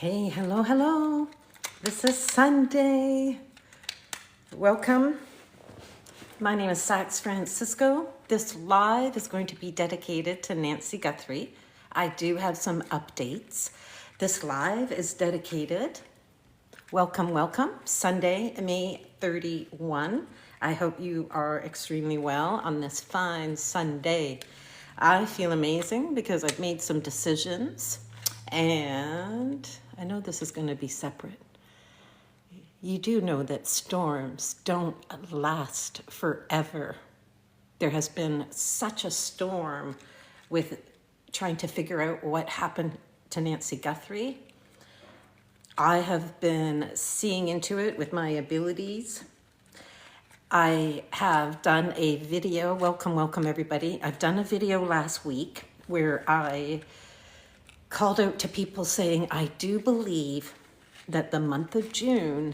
Okay, hello. This is Sunday. Welcome. My name is Sax Francisco. This live is going to be dedicated to Nancy Guthrie. I do have some updates. This live is dedicated. Welcome. Sunday, May 31. I hope you are extremely well on this fine Sunday. I feel amazing because I've made some decisions. And I know this is going to be separate. You do know that storms don't last forever. There has been such a storm with trying to figure out what happened to Nancy Guthrie. I have been seeing into it with my abilities. I have done a video. Welcome everybody. I've done a video last week where I called out to people saying, I do believe that the month of June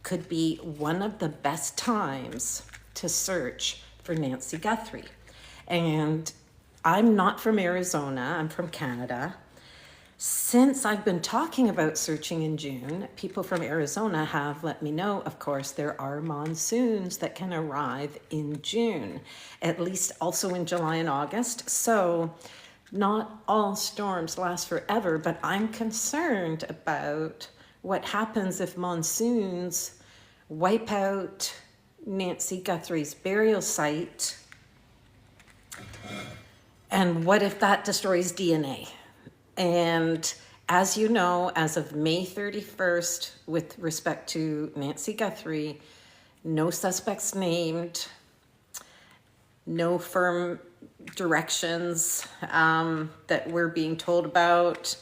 could be one of the best times to search for Nancy Guthrie. And I'm not from Arizona, I'm from Canada. Since I've been talking about searching in June, people from Arizona have let me know, of course, there are monsoons that can arrive in June, at least also in July and August. So not all storms last forever, but I'm concerned about what happens if monsoons wipe out Nancy Guthrie's burial site. And what if that destroys DNA? And as you know, as of May 31st, with respect to Nancy Guthrie, no suspects named, no firm directions that we're being told about.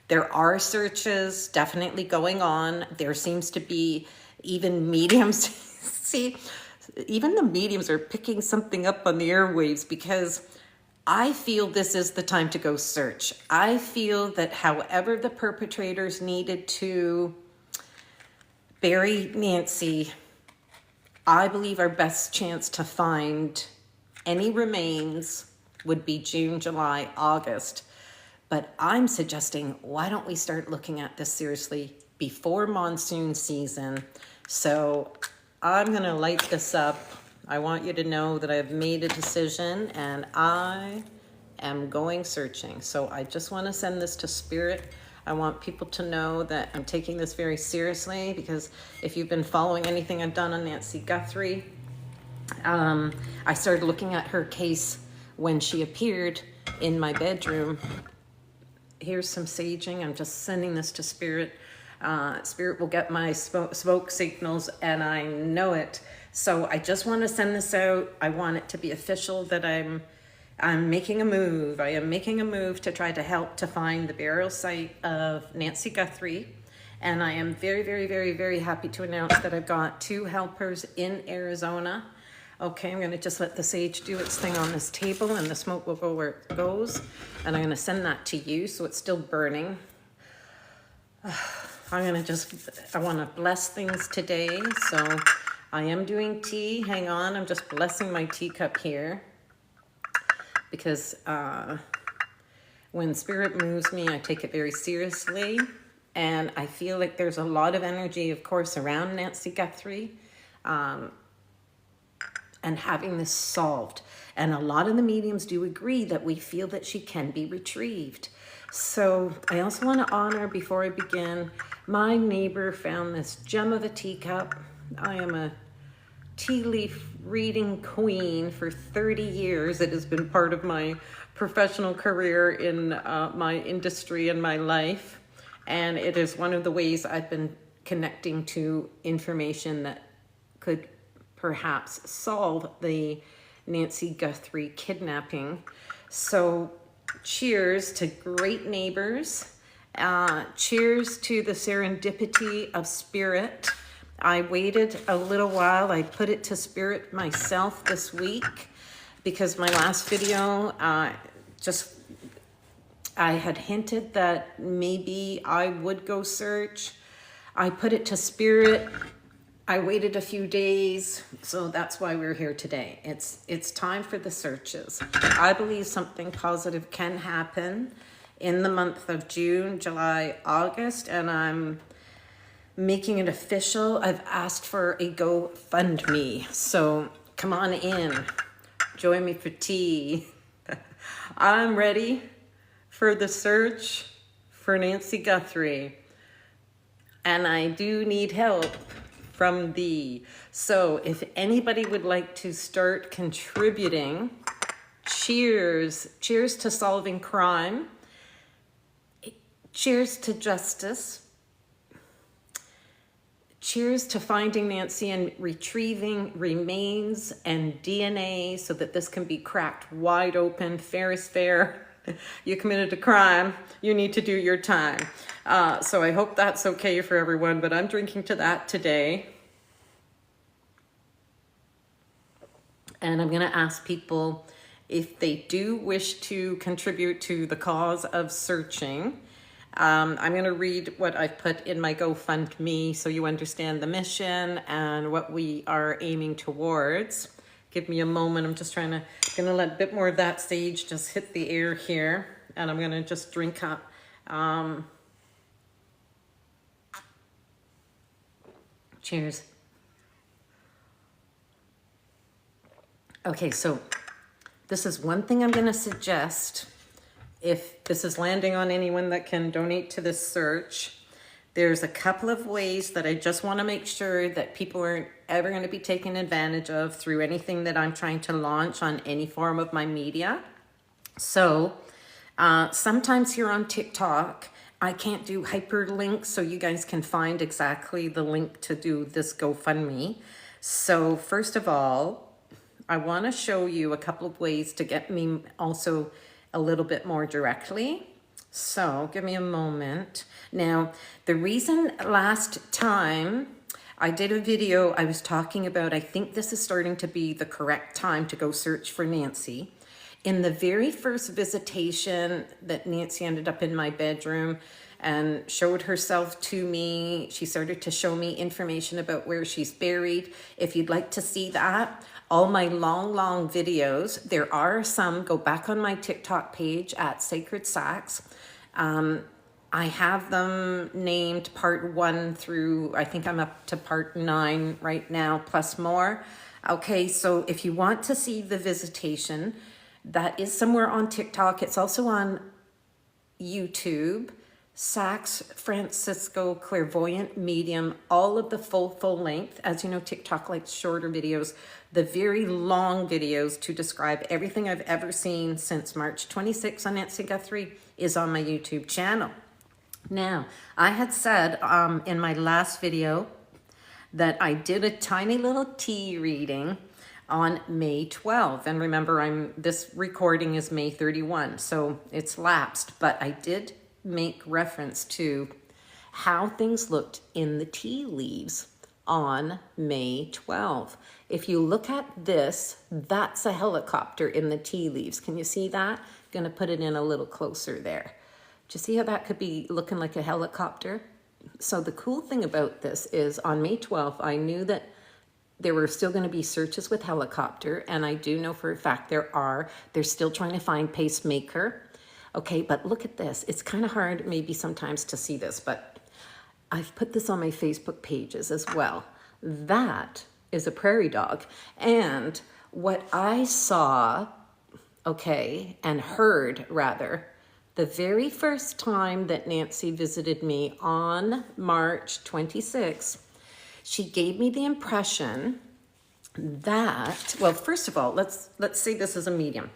There are searches definitely going on. There seems to be even mediums. See, even the mediums are picking something up on the airwaves because I feel this is the time to go search. I feel that however the perpetrators needed to bury Nancy, I believe our best chance to find any remains would be June, July, August. But I'm suggesting, why don't we start looking at this seriously before monsoon season? So I'm gonna light this up. I want you to know that I've made a decision and I am going searching. So I just wanna send this to Spirit. I want people to know that I'm taking this very seriously because if you've been following anything I've done on Nancy Guthrie, I started looking at her case when she appeared in my bedroom. Here's some saging. I'm just sending this to Spirit. Spirit will get my smoke signals and I know it. So I just want to send this out. I want it to be official that I'm making a move. I am making a move to try to help to find the burial site of Nancy Guthrie. And I am very happy to announce that I've got 2 helpers in Arizona. Okay, I'm gonna just let the sage do its thing on this table and the smoke will go where it goes. And I'm gonna send that to you so it's still burning. I wanna bless things today. So I am doing tea, hang on. I'm just blessing my teacup here. Because when Spirit moves me, I take it very seriously. And I feel like there's a lot of energy, of course, around Nancy Guthrie. And having this solved. And a lot of the mediums do agree that we feel that she can be retrieved. So I also want to honor, before I begin, my neighbor found this gem of a teacup. I am a tea leaf reading queen for 30 years. It has been part of my professional career in my industry and my life. And it is one of the ways I've been connecting to information that could perhaps solve the Nancy Guthrie kidnapping. So cheers to great neighbors. Cheers to the serendipity of Spirit. I waited a little while. I put it to Spirit myself this week because my last video, I had hinted that maybe I would go search. I put it to Spirit. I waited a few days, so that's why we're here today. It's time for the searches. I believe something positive can happen, in the month of June, July, August, and I'm making it official. I've asked for a GoFundMe. So come on in, join me for tea. I'm ready for the search for Nancy Guthrie, and I do need help from thee. So if anybody would like to start contributing, cheers to solving crime, cheers to justice, cheers to finding Nancy and retrieving remains and DNA so that this can be cracked wide open, fair is fair. You committed a crime, you need to do your time. So I hope that's okay for everyone, but I'm drinking to that today. And I'm gonna ask people if they do wish to contribute to the cause of searching. I'm going to read what I've put in my GoFundMe so you understand the mission and what we are aiming towards. Give me a moment. I'm just gonna let a bit more of that sage just hit the air here, and I'm going to just drink up. Cheers. Okay, so this is one thing I'm going to suggest. If this is landing on anyone that can donate to this search, there's a couple of ways that I just want to make sure that people aren't ever going to be taken advantage of through anything that I'm trying to launch on any form of my media. So sometimes here on TikTok, I can't do hyperlinks so you guys can find exactly the link to do this GoFundMe. So first of all, I want to show you a couple of ways to get me also a little bit more directly. So give me a moment. Now, the reason last time I did a video, I was talking about, I think this is starting to be the correct time to go search for Nancy. In the very first visitation that Nancy ended up in my bedroom and showed herself to me, she started to show me information about where she's buried. If you'd like to see that, all my long videos, there are some, go back on my TikTok page at Sacred Sax. I have them named part 1 through, I think I'm up to part 9 right now, plus more. Okay, so if you want to see the visitation, that is somewhere on TikTok. It's also on YouTube. Sax Francisco, Clairvoyant Medium, all of the full length. As you know, TikTok likes shorter videos. The very long videos to describe everything I've ever seen since March 26 on Nancy Guthrie is on my YouTube channel. Now, I had said in my last video that I did a tiny little tea reading on May 12th. And remember, this recording is May 31, so it's lapsed, but I did make reference to how things looked in the tea leaves on May 12th. If you look at this, that's a helicopter in the tea leaves. Can you see that? I'm gonna put it in a little closer there. Do you see how that could be looking like a helicopter? So the cool thing about this is on May 12th, I knew that there were still going to be searches with helicopter, and I do know for a fact they're still trying to find pacemaker. Okay, but look at this. It's kind of hard maybe sometimes to see this, but I've put this on my Facebook pages as well. That is a prairie dog. And what I saw, okay, and heard rather, the very first time that Nancy visited me on March 26th, she gave me the impression that, well, first of all, let's say this is a medium.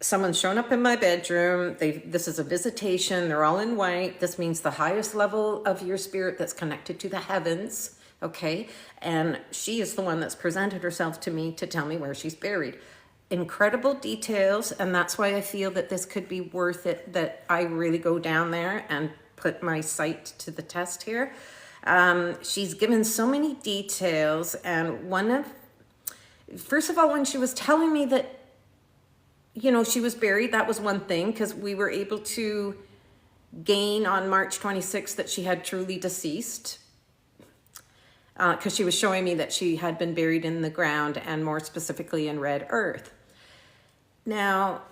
Someone's shown up in my bedroom. This is a visitation. They're all in white. This means the highest level of your spirit that's connected to the heavens, okay? And she is the one that's presented herself to me to tell me where she's buried. Incredible details, and that's why I feel that this could be worth it, that I really go down there and put my sight to the test here. She's given so many details, and first of all, when she was telling me that, you know, she was buried, that was one thing, because we were able to gain on March 26th that she had truly deceased, because she was showing me that she had been buried in the ground, and more specifically in red earth. Now,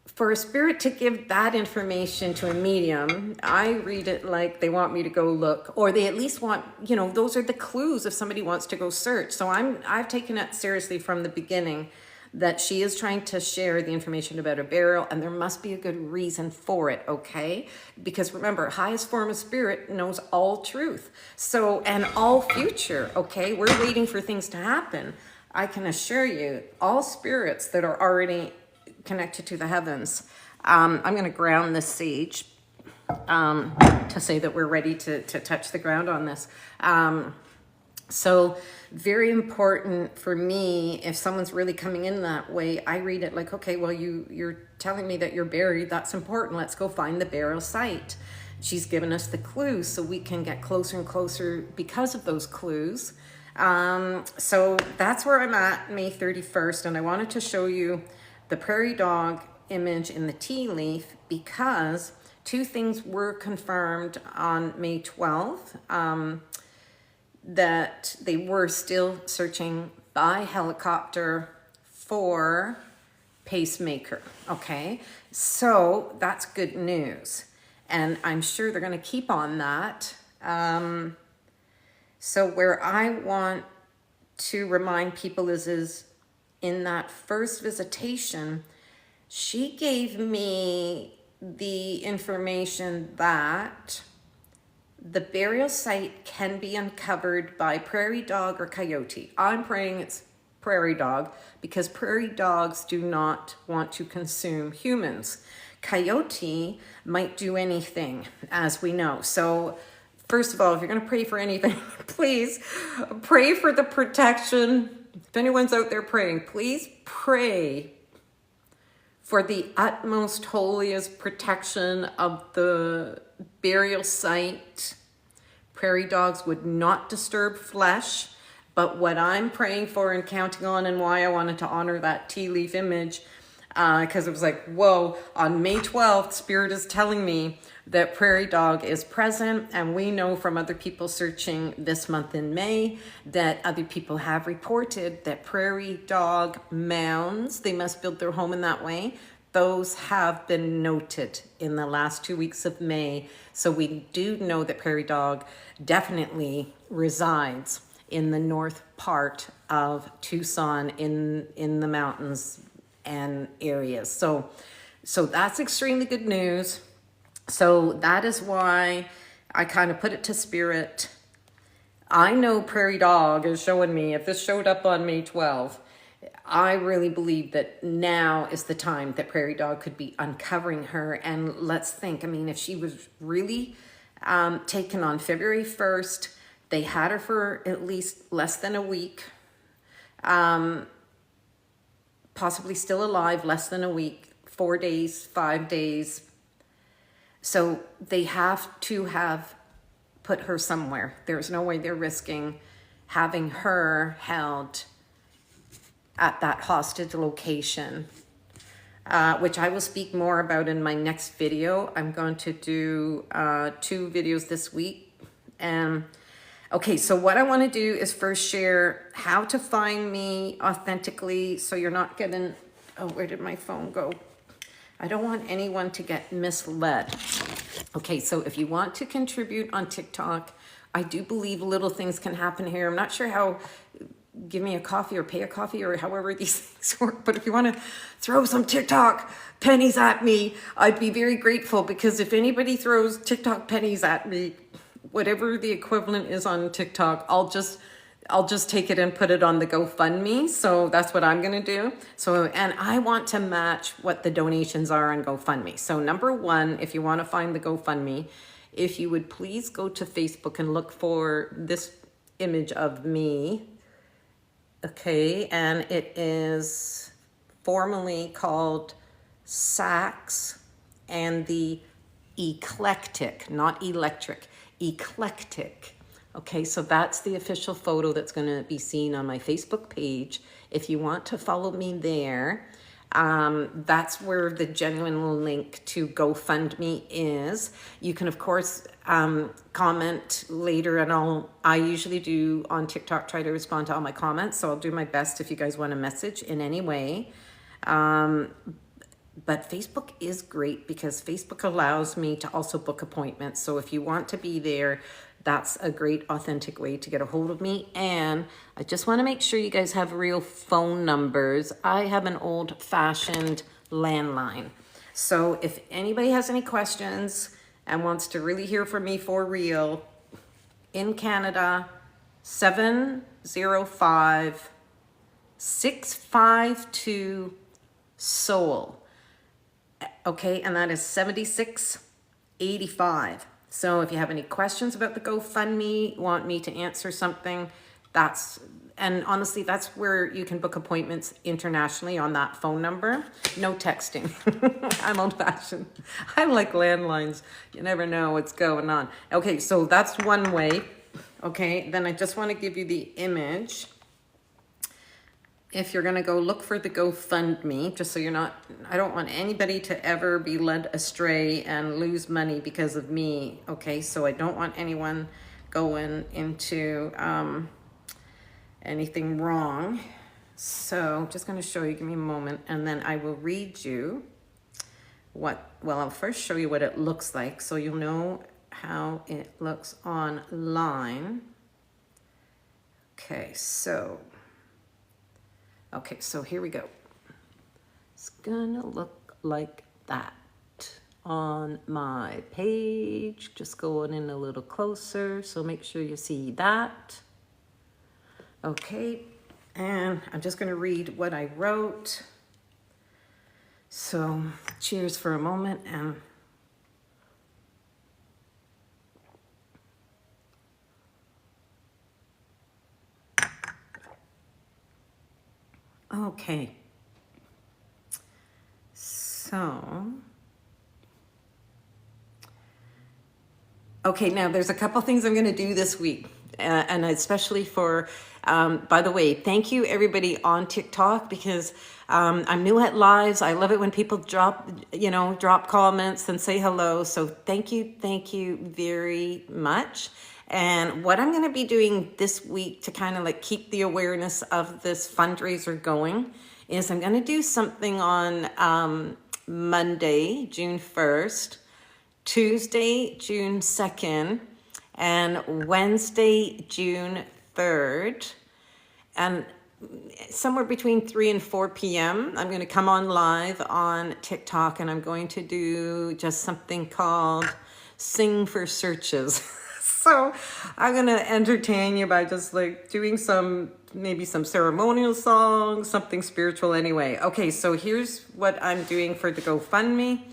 for a spirit to give that information to a medium, I read it like they want me to go look, or they at least want, you know, those are the clues if somebody wants to go search. So I've taken it seriously from the beginning that she is trying to share the information about a burial, and there must be a good reason for it, okay? Because remember, highest form of spirit knows all truth. So, and all future, okay? We're waiting for things to happen. I can assure you, all spirits that are already connected to the heavens. I'm going to ground this sage to say that we're ready to touch the ground on this. So very important for me, if someone's really coming in that way, I read it like, okay, well, you're telling me that you're buried. That's important. Let's go find the burial site. She's given us the clues so we can get closer and closer because of those clues. So that's where I'm at May 31st. And I wanted to show you the prairie dog image in the tea leaf because two things were confirmed on May 12th. That they were still searching by helicopter for pacemaker, okay? So that's good news. And I'm sure they're gonna keep on that. So where I want to remind people is in that first visitation, she gave me the information that the burial site can be uncovered by prairie dog or coyote. I'm praying it's prairie dog because prairie dogs do not want to consume humans. Coyote might do anything, as we know. So first of all, if you're going to pray for anything, please pray for the protection. If anyone's out there praying, please pray for the utmost holiest protection of the burial site. Prairie dogs would not disturb flesh, but what I'm praying for and counting on, and why I wanted to honor that tea leaf image, because it was like, whoa, on May 12th, Spirit is telling me that prairie dog is present, and we know from other people searching this month in May that other people have reported that prairie dog mounds, they must build their home in that way. Those have been noted in the last 2 weeks of May. So we do know that prairie dog definitely resides in the north part of Tucson in the mountains and areas. So that's extremely good news. So that is why I kind of put it to Spirit. I know prairie dog is showing me, if this showed up on May 12th, I really believe that now is the time that prairie dog could be uncovering her. And let's think, I mean, if she was really taken on February 1st, they had her for at least less than a week, possibly still alive, less than a week, 4 days, 5 days. So they have to have put her somewhere. There's no way they're risking having her held at that hostage location, which I will speak more about in my next video. I'm going to do 2 videos this week. And okay, so what I want to do is first share how to find me authentically so you're not getting, oh, where did my phone go? I don't want anyone to get misled. Okay, so if you want to contribute on TikTok, I do believe little things can happen here. I'm not sure how, give me a coffee or pay a coffee or however these things work. But if you want to throw some TikTok pennies at me, I'd be very grateful, because if anybody throws TikTok pennies at me, whatever the equivalent is on TikTok, I'll just take it and put it on the GoFundMe. So that's what I'm going to do. So, and I want to match what the donations are on GoFundMe. So number 1, if you want to find the GoFundMe, if you would please go to Facebook and look for this image of me. Okay, and it is formally called Sax and the Eclectic, not electric, eclectic. Okay, so that's the official photo that's going to be seen on my Facebook page. If you want to follow me there, that's where the genuine link to GoFundMe is. You can, of course, comment later, and I usually do on TikTok try to respond to all my comments, so I'll do my best if you guys want a message in any way. But Facebook is great because Facebook allows me to also book appointments. So if you want to be there, that's a great authentic way to get a hold of me. And I just want to make sure you guys have real phone numbers. I have an old-fashioned landline. So if anybody has any questions and wants to really hear from me for real, in Canada, 705-652 Soul. Okay, and that is 7685. So if you have any questions about the GoFundMe, want me to answer something, and honestly, that's where you can book appointments internationally on that phone number. No texting. I'm old-fashioned. I like landlines. You never know what's going on. Okay, so that's one way. Okay, then I just want to give you the image. If you're going to go look for the GoFundMe, just so you're not, I don't want anybody to ever be led astray and lose money because of me. Okay, so I don't want anyone going into anything wrong. So I'm just going to show you, give me a moment, and then I will read you I'll first show you what it looks like so you'll know how it looks online. Okay, so here we go. It's gonna look like that on my page. Just going in a little closer, so make sure you see that. Okay, and I'm just gonna read what I wrote. So cheers for a moment and okay. So, okay, now there's a couple things I'm going to do this week, and especially for, by the way, thank you everybody on TikTok, because I'm new at lives. I love it when people drop comments and say hello. So thank you very much. And what I'm going to be doing this week to kind of like keep the awareness of this fundraiser going is I'm going to do something on Monday, June 1st, Tuesday, June 2nd, and Wednesday, June 3rd. And somewhere between 3 and 4 p.m. I'm going to come on live on TikTok, and I'm going to do just something called Sing for Searches. So I'm going to entertain you by just like doing maybe some ceremonial songs, something spiritual anyway. Okay, so here's what I'm doing for the GoFundMe.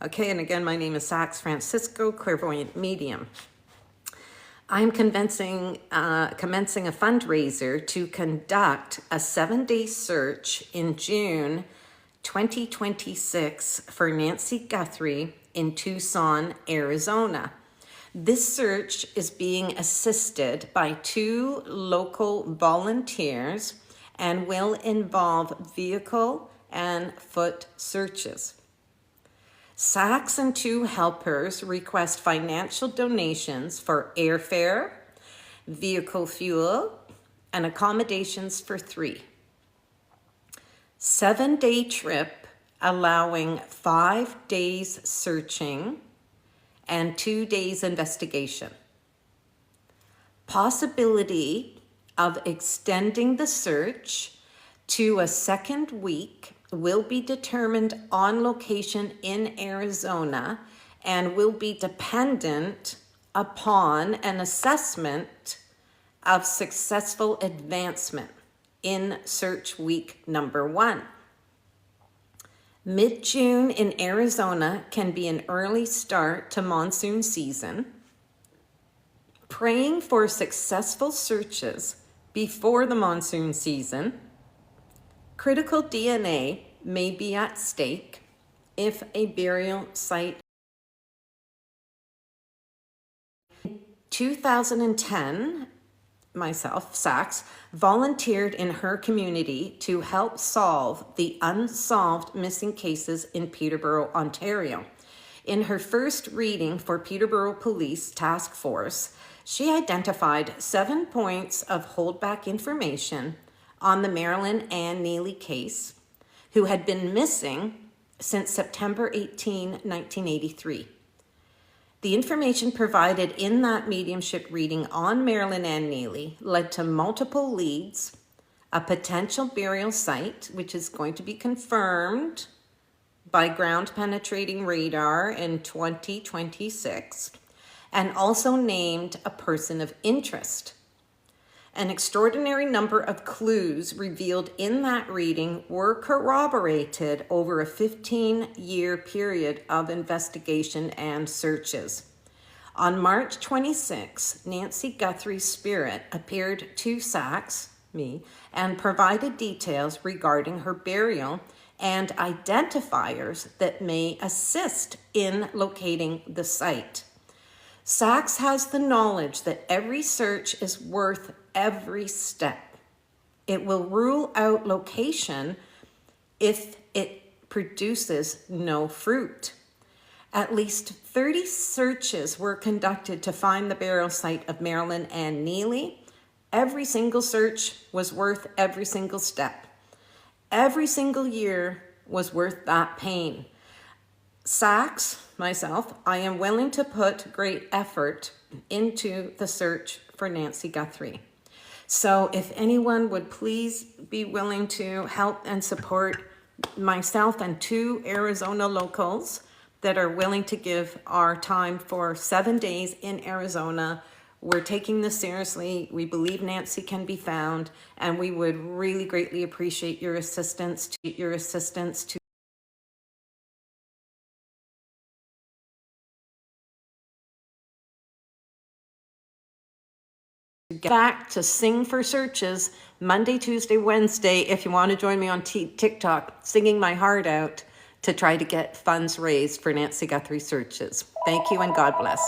Okay, and again, my name is Sax Francisco, Clairvoyant Medium. I'm commencing a fundraiser to conduct a 7-day search in June 2026 for Nancy Guthrie in Tucson, Arizona. This search is being assisted by 2 local volunteers and will involve vehicle and foot searches. Sax and 2 helpers request financial donations for airfare, vehicle fuel, and accommodations for 3. 7-day trip allowing 5 days searching and 2 days investigation. Possibility of extending the search to a 2nd week will be determined on location in Arizona and will be dependent upon an assessment of successful advancement in search week number 1. Mid-June in Arizona can be an early start to monsoon season. Praying for successful searches before the monsoon season. Critical DNA may be at stake if a burial site. In 2010, myself, Sax, volunteered in her community to help solve the unsolved missing cases in Peterborough, Ontario. In her first reading for Peterborough Police Task Force, she identified 7 points of holdback information on the Marilyn Ann Neely case, who had been missing since September 18, 1983. The information provided in that mediumship reading on Marilyn Ann Neely led to multiple leads, a potential burial site, which is going to be confirmed by ground penetrating radar in 2026, and also named a person of interest. An extraordinary number of clues revealed in that reading were corroborated over a 15-year period of investigation and searches. On March 26, Nancy Guthrie's spirit appeared to Sax, me, and provided details regarding her burial and identifiers that may assist in locating the site. Sax has the knowledge that every search is worth every step. It will rule out location if it produces no fruit. At least 30 searches were conducted to find the burial site of Marilyn Ann Neely. Every single search was worth every single step. Every single year was worth that pain. Sax, myself, I am willing to put great effort into the search for Nancy Guthrie. So if anyone would please be willing to help and support myself and 2 Arizona locals that are willing to give our time for 7 days in Arizona. We're taking this seriously. We believe Nancy can be found, and we would really greatly appreciate your assistance to get back to Sing for Searches Monday, Tuesday, Wednesday, if you want to join me on TikTok, singing my heart out to try to get funds raised for Nancy Guthrie searches. Thank you and God bless.